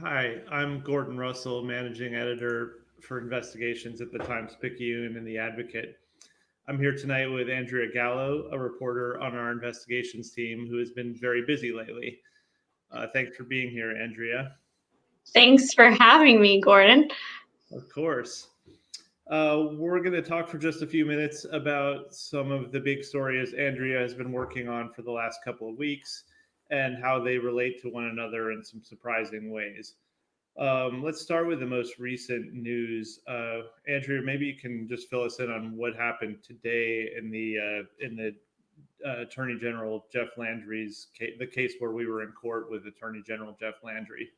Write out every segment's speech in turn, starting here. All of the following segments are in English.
Hi, I'm Gordon Russell, managing editor for investigations at the Times-Picayune and the Advocate. I'm here tonight with Andrea Gallo, a reporter on our investigations team who has been very busy lately. Thanks for being here, Andrea. Thanks for having me, Gordon. Of course. We're going to talk for just a few minutes about some of the big stories Andrea has been working on for the last couple of weeks and how they relate to one another in some surprising ways. Let's start with the most recent news. Andrea, maybe you can just fill us in on what happened today in the Attorney General Jeff Landry's case, the case where we were in court with Attorney General Jeff Landry.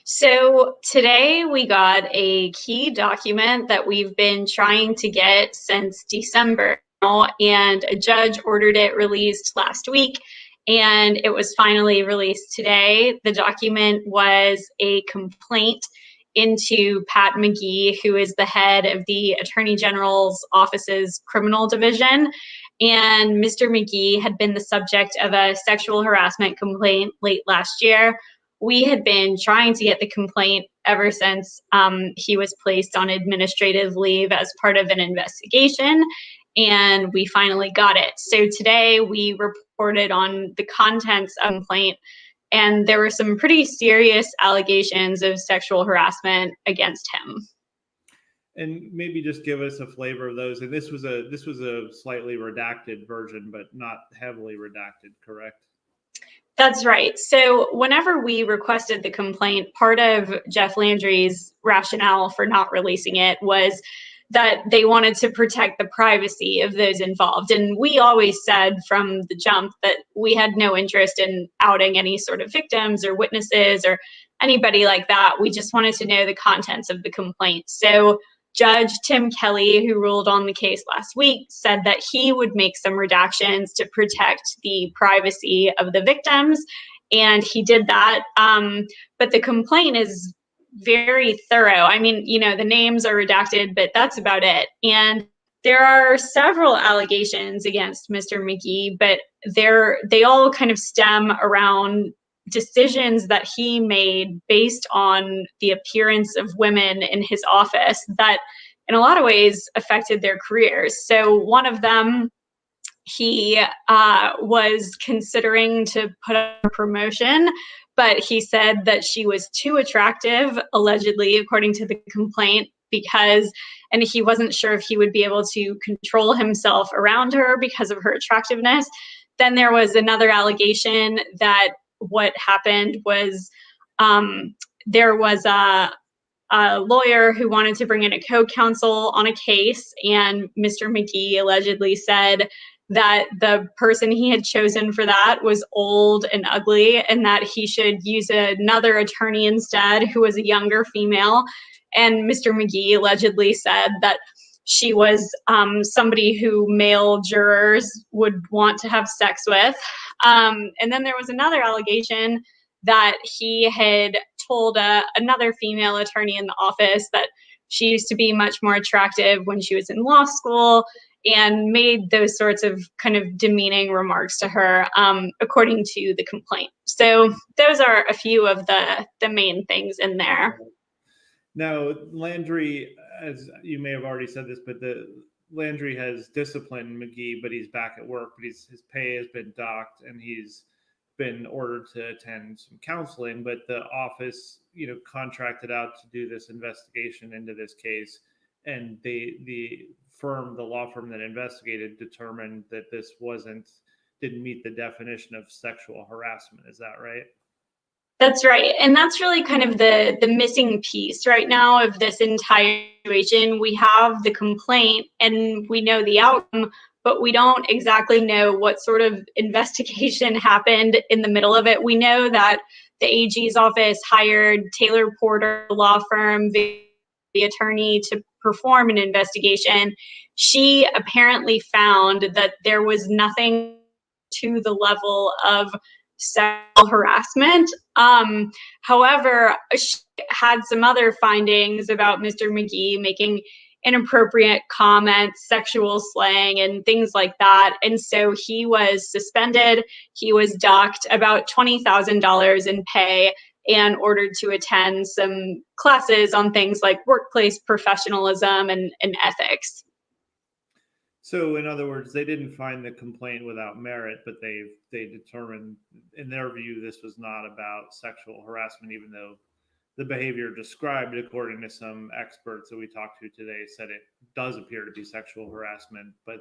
So today we got a key document that we've been trying to get since December, and a judge ordered it released last week, and it was finally released today. The document was a complaint into Pat McGee, who is the head of the Attorney General's office's criminal division. And Mr. McGee had been the subject of a sexual harassment complaint late last year. We had been trying to get the complaint ever since he was placed on administrative leave as part of an investigation, and we finally got it. So today we reported on the contents of the complaint, and there were some pretty serious allegations of sexual harassment against him. And maybe just give us a flavor of those. And this was a slightly redacted version, but not heavily redacted, correct? That's right. So whenever we requested the complaint, part of Jeff Landry's rationale for not releasing it was that they wanted to protect the privacy of those involved. And we always said from the jump that we had no interest in outing any sort of victims or witnesses or anybody like that. We just wanted to know the contents of the complaint. So Judge Tim Kelly, who ruled on the case last week, said that he would make some redactions to protect the privacy of the victims, and he did that. But the complaint is very thorough. I mean, the names are redacted, but that's about it. And there are several allegations against Mr. McGee, but they all kind of stem around decisions that he made based on the appearance of women in his office that in a lot of ways affected their careers. So one of them, he was considering to put up a promotion, but he said that she was too attractive, allegedly, according to the complaint, and he wasn't sure if he would be able to control himself around her because of her attractiveness. Then there was another allegation that what happened was there was a lawyer who wanted to bring in a co-counsel on a case, and Mr. McGee allegedly said that the person he had chosen for that was old and ugly, and that he should use another attorney instead who was a younger female. And Mr. McGee allegedly said that she was somebody who male jurors would want to have sex with. And then there was another allegation that he had told another female attorney in the office that she used to be much more attractive when she was in law school, and made those sorts of kind of demeaning remarks to her, according to the complaint. So those are a few of the main things in there. Now, Landry, as you may have already said this, but Landry has disciplined McGee, but he's back at work, but his pay has been docked, and he's been ordered to attend some counseling. But the office, contracted out to do this investigation into this case, and the law firm that investigated, determined that this didn't meet the definition of sexual harassment. Is that right? That's right. And that's really kind of the missing piece right now of this entire situation. We have the complaint and we know the outcome, but we don't exactly know what sort of investigation happened in the middle of it. We know that the AG's office hired Taylor Porter law firm, the attorney, to perform an investigation. She apparently found that there was nothing to the level of sexual harassment. However, she had some other findings about Mr. McGee making inappropriate comments, sexual slang, and things like that. And so he was suspended. He was docked about $20,000 in pay, and ordered to attend some classes on things like workplace professionalism and ethics. So, in other words, they didn't find the complaint without merit, but they determined, in their view, this was not about sexual harassment, even though the behavior described, according to some experts that we talked to today, said it does appear to be sexual harassment, but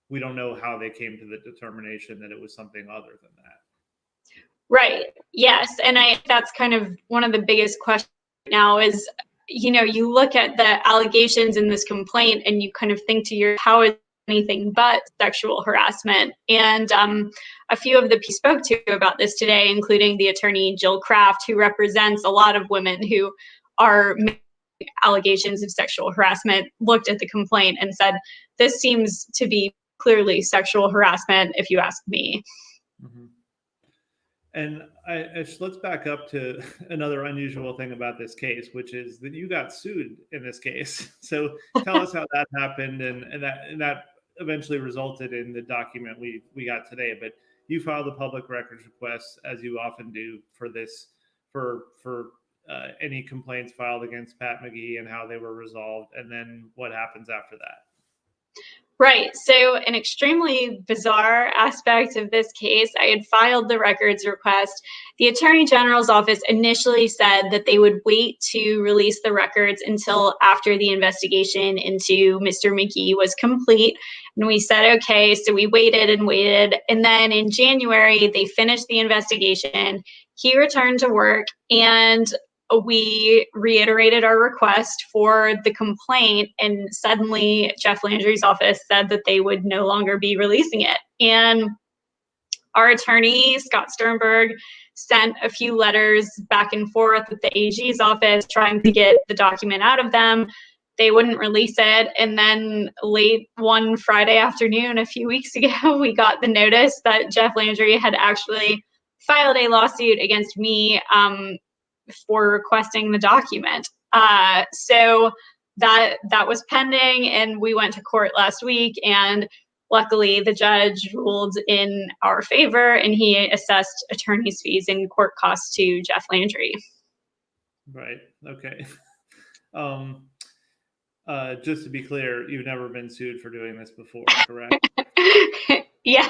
we don't know how they came to the determination that it was something other than that. Right. Yes. And that's kind of one of the biggest questions now is, you look at the allegations in this complaint and you kind of think to your, how is anything but sexual harassment? And a few of the people spoke to about this today, including the attorney Jill Kraft, who represents a lot of women who are making allegations of sexual harassment, looked at the complaint and said, this seems to be clearly sexual harassment, if you ask me. Mm-hmm. And let's back up to another unusual thing about this case, which is that you got sued in this case. So tell us how that happened, and that eventually resulted in the document we got today. But you filed a public records request, as you often do, for this, for any complaints filed against Pat McGee and how they were resolved, and then what happens after that. Right. So an extremely bizarre aspect of this case, I had filed the records request. The Attorney General's office initially said that they would wait to release the records until after the investigation into Mr. McGee was complete. And we said, okay, so we waited and waited. And then in January, they finished the investigation. He returned to work, and we reiterated our request for the complaint, and suddenly Jeff Landry's office said that they would no longer be releasing it. And our attorney, Scott Sternberg, sent a few letters back and forth with the AG's office trying to get the document out of them. They wouldn't release it. And then late one Friday afternoon, a few weeks ago, we got the notice that Jeff Landry had actually filed a lawsuit against me for requesting the document. So that was pending, and we went to court last week, and luckily the judge ruled in our favor, and he assessed attorney's fees and court costs to Jeff Landry. Right. Okay. Just to be clear, you've never been sued for doing this before, correct? Yeah.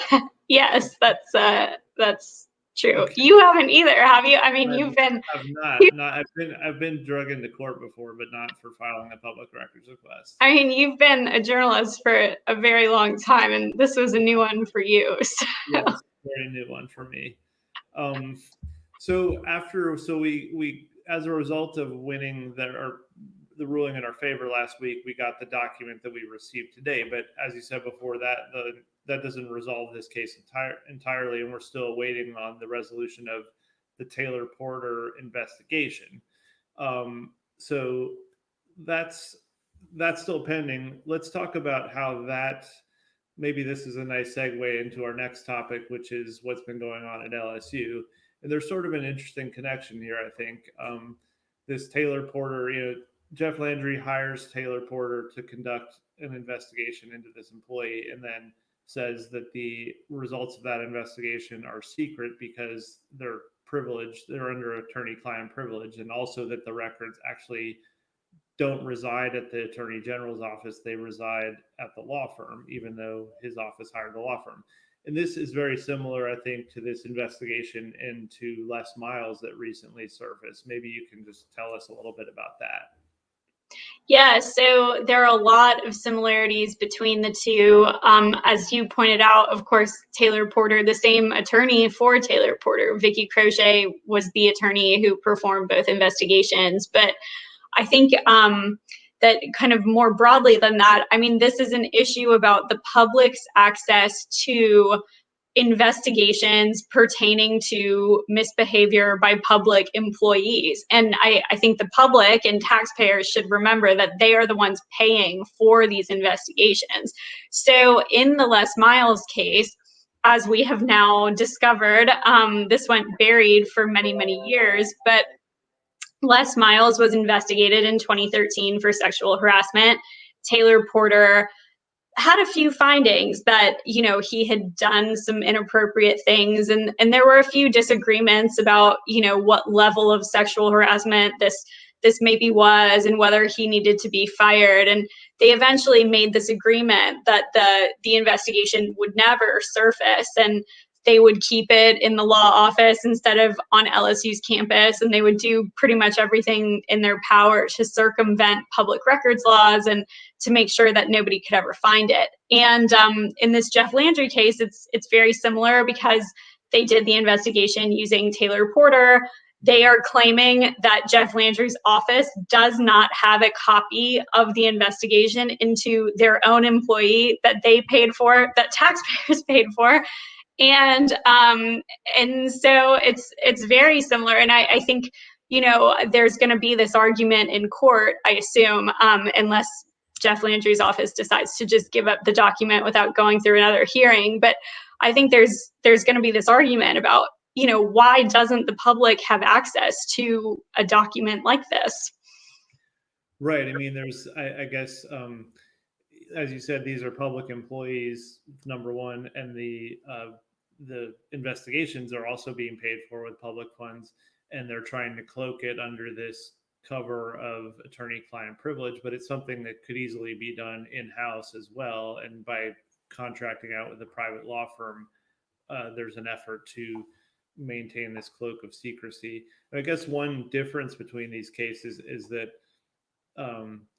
Yes, that's true. Okay. You haven't either, have you? I mean, you've been. I've not. I've been drug into court before, but not for filing a public records request. I mean, you've been a journalist for a very long time, and this was a new one for you. So. Yes, very new one for me. So we as a result of winning the ruling in our favor last week, we got the document that we received today. But as you said before, that doesn't resolve this case entirely, and we're still waiting on the resolution of the Taylor Porter investigation. So that's still pending. Let's talk about how that. Maybe this is a nice segue into our next topic, which is what's been going on at LSU. And there's sort of an interesting connection here, I think. This Taylor Porter, Jeff Landry hires Taylor Porter to conduct an investigation into this employee, and then says that the results of that investigation are secret because they're privileged, they're under attorney-client privilege, and also that the records actually don't reside at the Attorney General's office, they reside at the law firm, even though his office hired the law firm. And this is very similar, I think, to this investigation into Les Miles that recently surfaced. Maybe you can just tell us a little bit about that. Yeah, so there are a lot of similarities between the two. As you pointed out, of course, Taylor Porter, the same attorney for Taylor Porter, Vicky Crochet, was the attorney who performed both investigations. But I think that kind of more broadly than that, I mean, this is an issue about the public's access to investigations pertaining to misbehavior by public employees. And I think the public and taxpayers should remember that they are the ones paying for these investigations. So in the Les Miles case, as we have now discovered, this went buried for many, many years, but Les Miles was investigated in 2013 for sexual harassment. Taylor Porter had a few findings that, he had done some inappropriate things, and there were a few disagreements about, what level of sexual harassment this maybe was, and whether he needed to be fired. And they eventually made this agreement that the investigation would never surface, and they would keep it in the law office instead of on LSU's campus, and they would do pretty much everything in their power to circumvent public records laws and to make sure that nobody could ever find it. And in this Jeff Landry case, it's very similar, because they did the investigation using Taylor Porter. They are claiming that Jeff Landry's office does not have a copy of the investigation into their own employee that they paid for, that taxpayers paid for. And so it's very similar. And I think, there's going to be this argument in court, I assume, unless Jeff Landry's office decides to just give up the document without going through another hearing. But I think there's going to be this argument about, why doesn't the public have access to a document like this? Right. I mean, there's, I guess, as you said, these are public employees, number one, and the investigations are also being paid for with public funds, and they're trying to cloak it under this cover of attorney-client privilege, but it's something that could easily be done in-house as well. And by contracting out with a private law firm, there's an effort to maintain this cloak of secrecy. I guess one difference between these cases is that,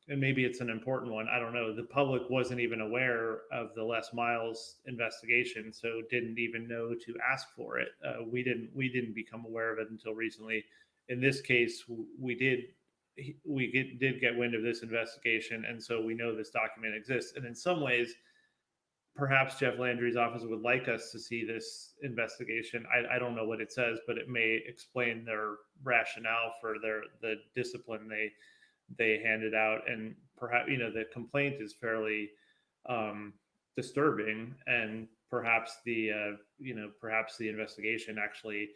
and maybe it's an important one, I don't know, the public wasn't even aware of the Les Miles investigation, so didn't even know to ask for it. We didn't become aware of it until recently. In this case, we did get wind of this investigation, and so we know this document exists. And in some ways, perhaps Jeff Landry's office would like us to see this investigation. I don't know what it says, but it may explain their rationale for the discipline they handed out. And perhaps, the complaint is fairly disturbing, and perhaps the investigation actually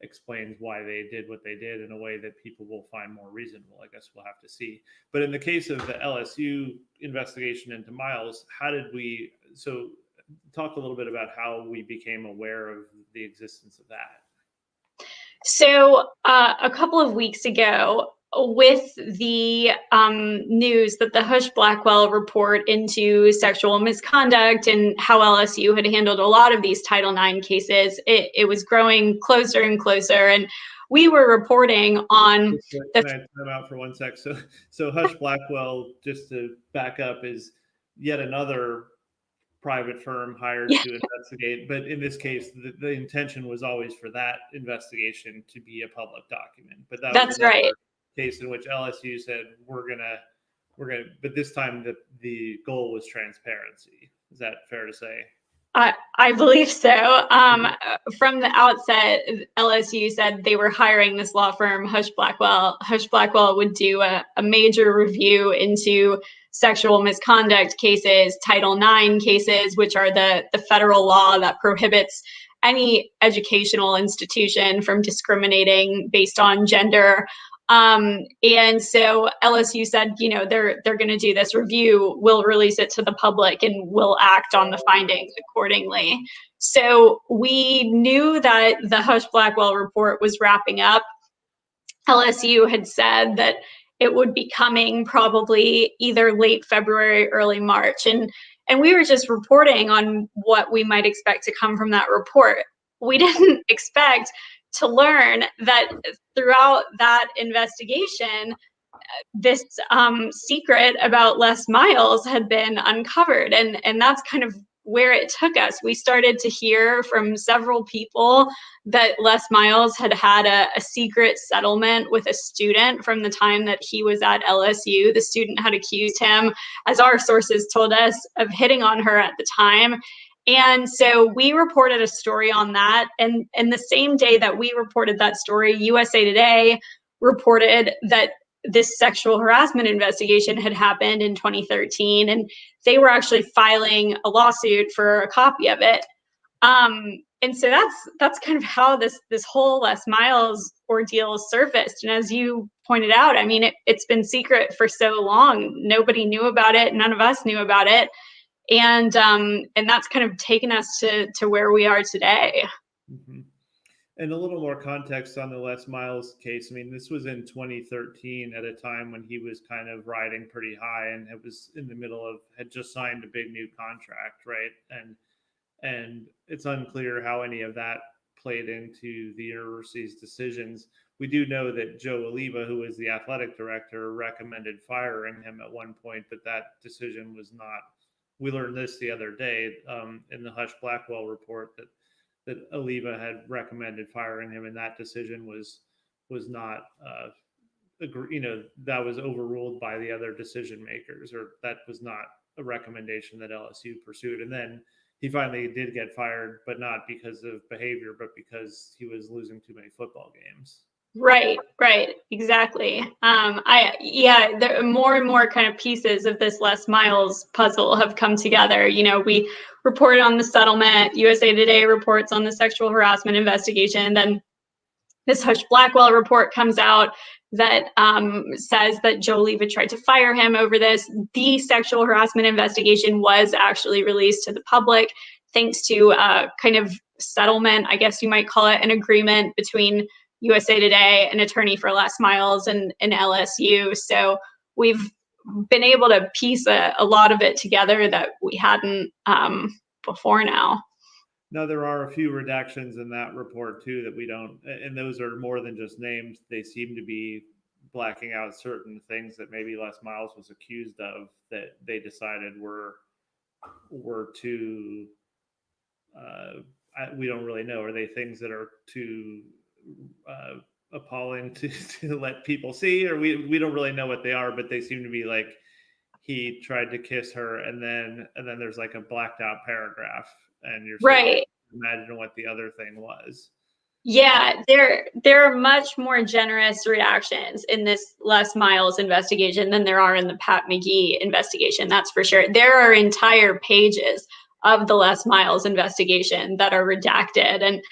explains why they did what they did in a way that people will find more reasonable. I guess we'll have to see. But in the case of the LSU investigation into Miles, so talk a little bit about how we became aware of the existence of that. So a couple of weeks ago, with the news that the Husch-Blackwell report into sexual misconduct and how LSU had handled a lot of these Title IX cases, it was growing closer and closer. And we were reporting on Can I time out for 1 sec? So Husch-Blackwell, just to back up, is yet another private firm hired to investigate. But in this case, the intention was always for that investigation to be a public document. But that's right. Case in which LSU said we're gonna, but this time the goal was transparency. Is that fair to say? I believe so. From the outset, LSU said they were hiring this law firm, Husch-Blackwell. Husch-Blackwell would do a major review into sexual misconduct cases, Title IX cases, which are the federal law that prohibits any educational institution from discriminating based on gender. And so LSU said, they're going to do this review, we'll release it to the public, and we'll act on the findings accordingly. So we knew that the Husch-Blackwell report was wrapping up. LSU had said that it would be coming probably either late February, early March. And we were just reporting on what we might expect to come from that report. We didn't expect to learn that throughout that investigation, this secret about Les Miles had been uncovered. And that's kind of where it took us. We started to hear from several people that Les Miles had had a secret settlement with a student from the time that he was at LSU. The student had accused him, as our sources told us, of hitting on her at the time. And so we reported a story on that. And the same day that we reported that story, USA Today reported that this sexual harassment investigation had happened in 2013. And they were actually filing a lawsuit for a copy of it. And so that's kind of how this whole Les Miles ordeal surfaced. And as you pointed out, I mean, it's been secret for so long. Nobody knew about it. None of us knew about it. And that's kind of taken us to where we are today. Mm-hmm. And a little more context on the Les Miles case. I mean, this was in 2013 at a time when he was kind of riding pretty high, and it was in the middle of, had just signed a big new contract, right? And it's unclear how any of that played into the university's decisions. We do know that Joe Oliva, who was the athletic director, recommended firing him at one point, but that decision was not. We learned this the other day in the Hush Blackwell report that Oliva had recommended firing him, and that decision was not that was overruled by the other decision makers, or that was not a recommendation that LSU pursued. And then he finally did get fired, but not because of behavior, but because he was losing too many football games. Right, exactly. More and more kind of pieces of this Les Miles puzzle have come together. We reported on the settlement. USA Today reports on the sexual harassment investigation. Then this Hush Blackwell report comes out that says that Joe Oliva tried to fire him over this. The sexual harassment investigation was actually released to the public thanks to a kind of settlement, I guess you might call it, an agreement between USA Today, an attorney for Les Miles, and LSU. So we've been able to piece a lot of it together that we hadn't before now. Now, there are a few redactions in that report too that we don't, and those are more than just names. They seem to be blacking out certain things that maybe Les Miles was accused of that they decided were too. We don't really know. Are they things that are too appalling to let people see, or we don't really know what they are, but they seem to be like he tried to kiss her, and then there's like a blacked out paragraph, and you're right. Imagine what the other thing was. Yeah, there are much more generous reactions in this Les Miles investigation than there are in the Pat McGee investigation. That's for sure. There are entire pages of the Les Miles investigation that are redacted, and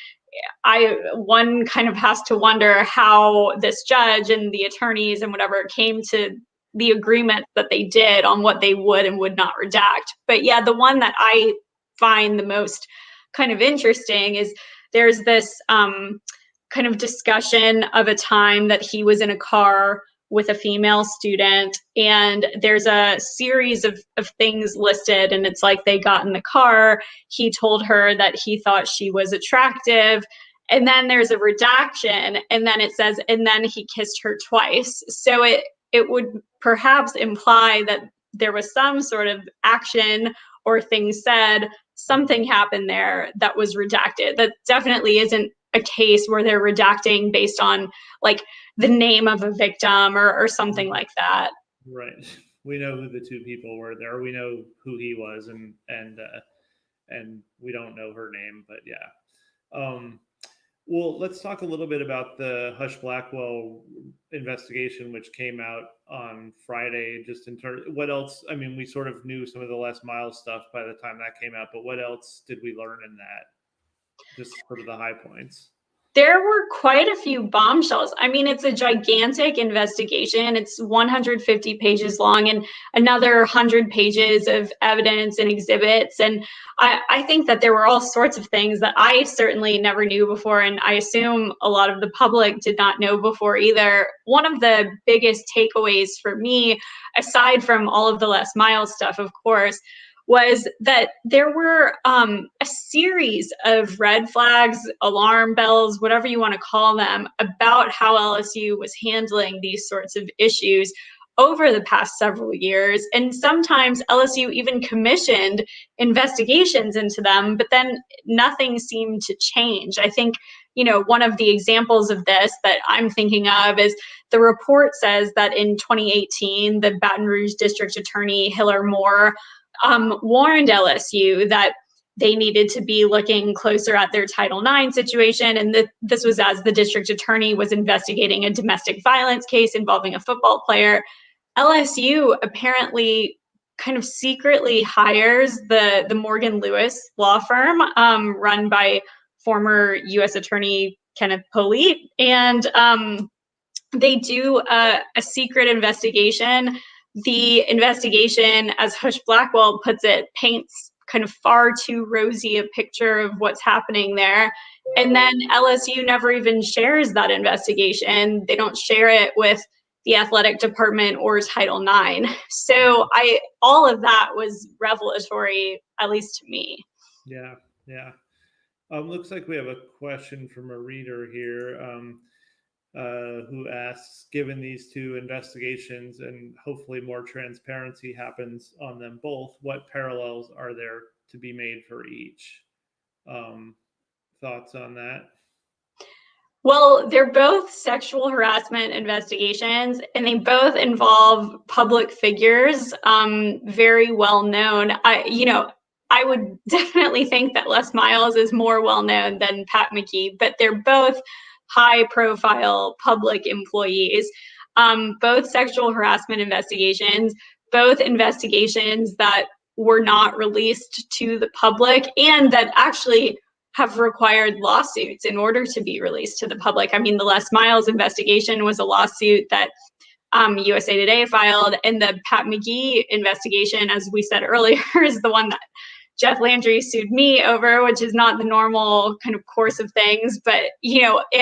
one kind of has to wonder how this judge and the attorneys and whatever came to the agreement that they did on what they would and would not redact. But yeah, the one that I find the most kind of interesting is there's this kind of discussion of a time that he was in a car with a female student, and there's a series of things listed, and it's like they got in the car, he told her that he thought she was attractive, and then there's a redaction, and then it says, and then he kissed her twice. So it would perhaps imply that there was some sort of action or thing said, something happened there that was redacted. That definitely isn't a case where they're redacting based on like the name of a victim or something like that. Right. We know who the two people were there. We know who he was, and we don't know her name, but yeah. Well, let's talk a little bit about the Hush Blackwell investigation, which came out on Friday. Just in terms, what else? I mean, we sort of knew some of the Les Miles stuff by the time that came out, but what else did we learn in that? Just sort of the high points. There were quite a few bombshells. I mean, it's a gigantic investigation. It's 150 pages long and another 100 pages of evidence and exhibits. And I think that there were all sorts of things that I certainly never knew before. And I assume a lot of the public did not know before either. One of the biggest takeaways for me, aside from all of the Les Miles stuff, of course, was that there were a series of red flags, alarm bells, whatever you want to call them, about how LSU was handling these sorts of issues over the past several years. And sometimes LSU even commissioned investigations into them, but then nothing seemed to change. I think, one of the examples of this that I'm thinking of is the report says that in 2018, the Baton Rouge District Attorney, Hiller Moore, warned LSU that they needed to be looking closer at their Title IX situation. And this was as the district attorney was investigating a domestic violence case involving a football player. LSU apparently kind of secretly hires the Morgan Lewis law firm run by former U.S. Attorney Kenneth Polite. And they do a secret investigation the investigation, as Hush Blackwell puts it, paints kind of far too rosy a picture of what's happening there. And then LSU never even shares that investigation. They don't share it with the athletic department or Title IX. So all of that was revelatory, at least to me. Yeah, yeah. Looks like we have a question from a reader here who asks, given these two investigations and hopefully more transparency happens on them both, what parallels are there to be made for each? Thoughts on that? Well, they're both sexual harassment investigations, and they both involve public figures, very well known. I would definitely think that Les Miles is more well known than Pat McGee, but they're both high profile public employees. Both sexual harassment investigations, both investigations that were not released to the public and that actually have required lawsuits in order to be released to the public. I mean, the Les Miles investigation was a lawsuit that USA Today filed, and the Pat McGee investigation, as we said earlier, is the one that Jeff Landry sued me over, which is not the normal kind of course of things. But,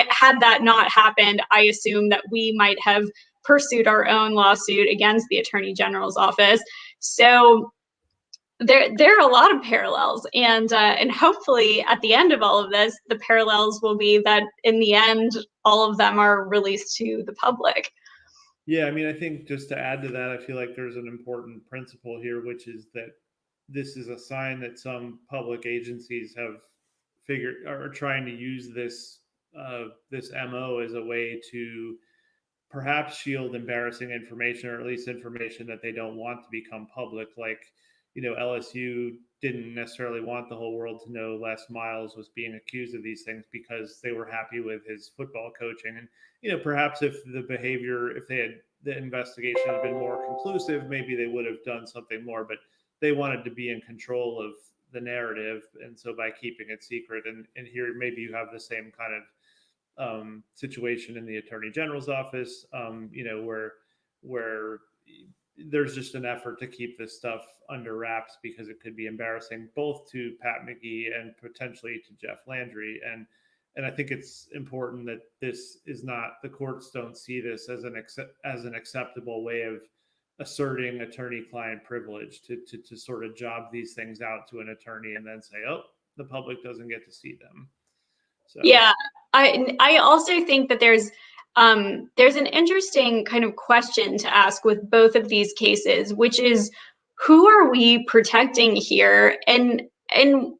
had that not happened, I assume that we might have pursued our own lawsuit against the Attorney General's office. So there are a lot of parallels, and hopefully at the end of all of this, the parallels will be that in the end, all of them are released to the public. Yeah, I mean, I think just to add to that, I feel like there's an important principle here, which is that this is a sign that some public agencies are trying to use this MO as a way to perhaps shield embarrassing information, or at least information that they don't want to become public. Like, LSU didn't necessarily want the whole world to know Les Miles was being accused of these things because they were happy with his football coaching. And, perhaps if the investigation had been more conclusive, maybe they would have done something more, but they wanted to be in control of the narrative. And so by keeping it secret, and here maybe you have the same kind of situation in the Attorney General's office, where there's just an effort to keep this stuff under wraps because it could be embarrassing both to Pat McGee and potentially to Jeff Landry. And I think it's important that this is not, the courts don't see this as an acceptable way of asserting attorney-client privilege to sort of job these things out to an attorney and then say, oh, the public doesn't get to see them. So. Yeah, I also think that there's an interesting kind of question to ask with both of these cases, which is, who are we protecting here, and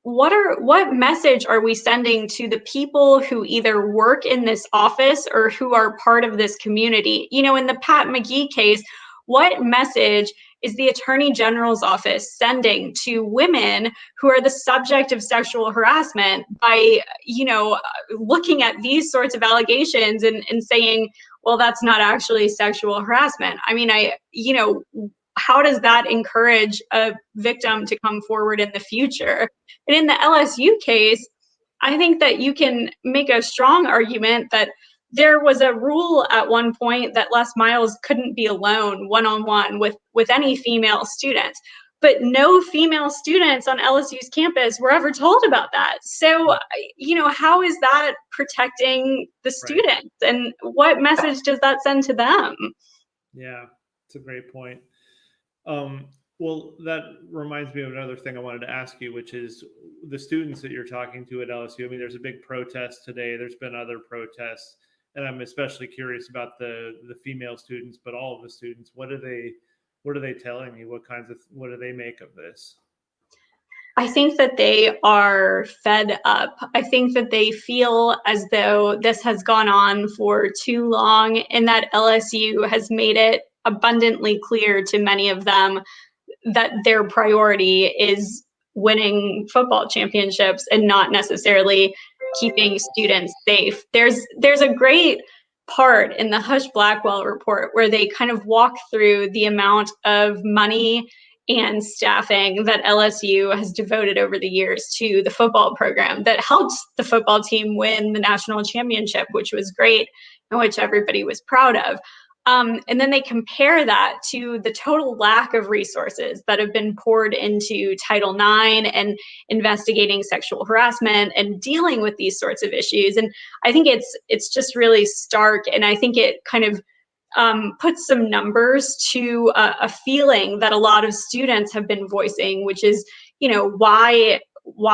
what message are we sending to the people who either work in this office or who are part of this community? In the Pat McGee case, what message is the Attorney General's office sending to women who are the subject of sexual harassment by, looking at these sorts of allegations and saying, well, that's not actually sexual harassment? I mean, how does that encourage a victim to come forward in the future? And in the LSU case, I think that you can make a strong argument that there was a rule at one point that Les Miles couldn't be alone one-on-one with any female students, but no female students on LSU's campus were ever told about that. So, how is that protecting the students? Right. And what message does that send to them? Yeah, it's a great point. Well, that reminds me of another thing I wanted to ask you, which is the students that you're talking to at LSU. I mean, there's a big protest today. There's been other protests, and I'm especially curious about the female students, but all of the students. What are they telling you? What do they make of this? I think that they are fed up. I think that they feel as though this has gone on for too long, and that LSU has made it abundantly clear to many of them that their priority is winning football championships and not necessarily keeping students safe. There's a great part in the Hush Blackwell report where they kind of walk through the amount of money and staffing that LSU has devoted over the years to the football program that helped the football team win the national championship, which was great and which everybody was proud of. And then they compare that to the total lack of resources that have been poured into Title IX and investigating sexual harassment and dealing with these sorts of issues. And I think it's just really stark, and I think it kind of puts some numbers to a feeling that a lot of students have been voicing, which is, why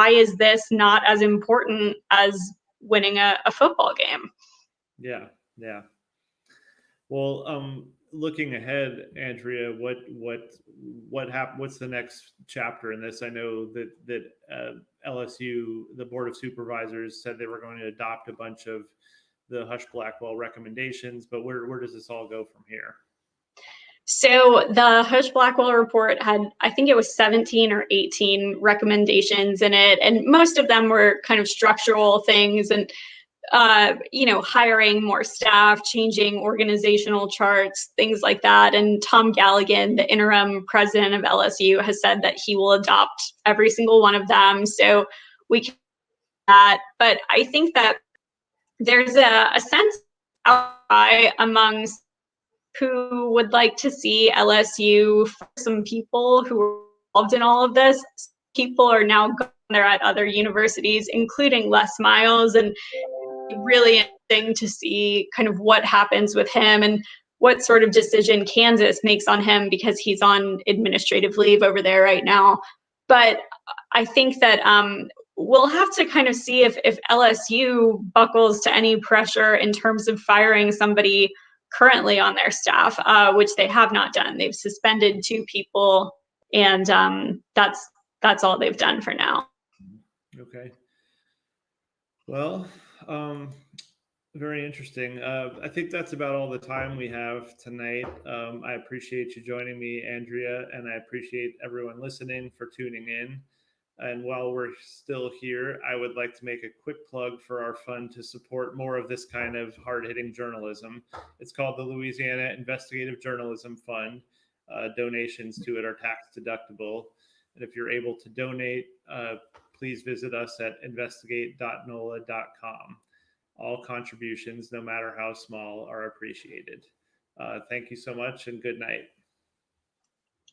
is this not as important as winning a football game? Yeah. Well, looking ahead, Andrea, what happened? What's the next chapter in this? I know that LSU, the Board of Supervisors, said they were going to adopt a bunch of the Hush Blackwell recommendations, but where does this all go from here? So the Hush Blackwell report had, I think it was 17 or 18 recommendations in it, and most of them were kind of structural things and hiring more staff, changing organizational charts, things like that. And Tom Galligan, the interim president of LSU, has said that he will adopt every single one of them. So we can do that. But I think that there's a sense outcry amongst who would like to see LSU for some people who are involved in all of this. People are now going there at other universities, including Les Miles, and really interesting to see kind of what happens with him and what sort of decision Kansas makes on him, because he's on administrative leave over there right now. But I think that we'll have to kind of see if LSU buckles to any pressure in terms of firing somebody currently on their staff, which they have not done. They've suspended 2 people, and that's all they've done for now. Okay. Well, very interesting. I think that's about all the time we have tonight. I appreciate you joining me, Andrea, and I appreciate everyone listening for tuning in. And while we're still here, I would like to make a quick plug for our fund to support more of this kind of hard-hitting journalism. It's called the Louisiana Investigative Journalism Fund. Donations to it are tax deductible. And if you're able to donate, please visit us at investigate.nola.com. All contributions, no matter how small, are appreciated. Thank you so much, and good night.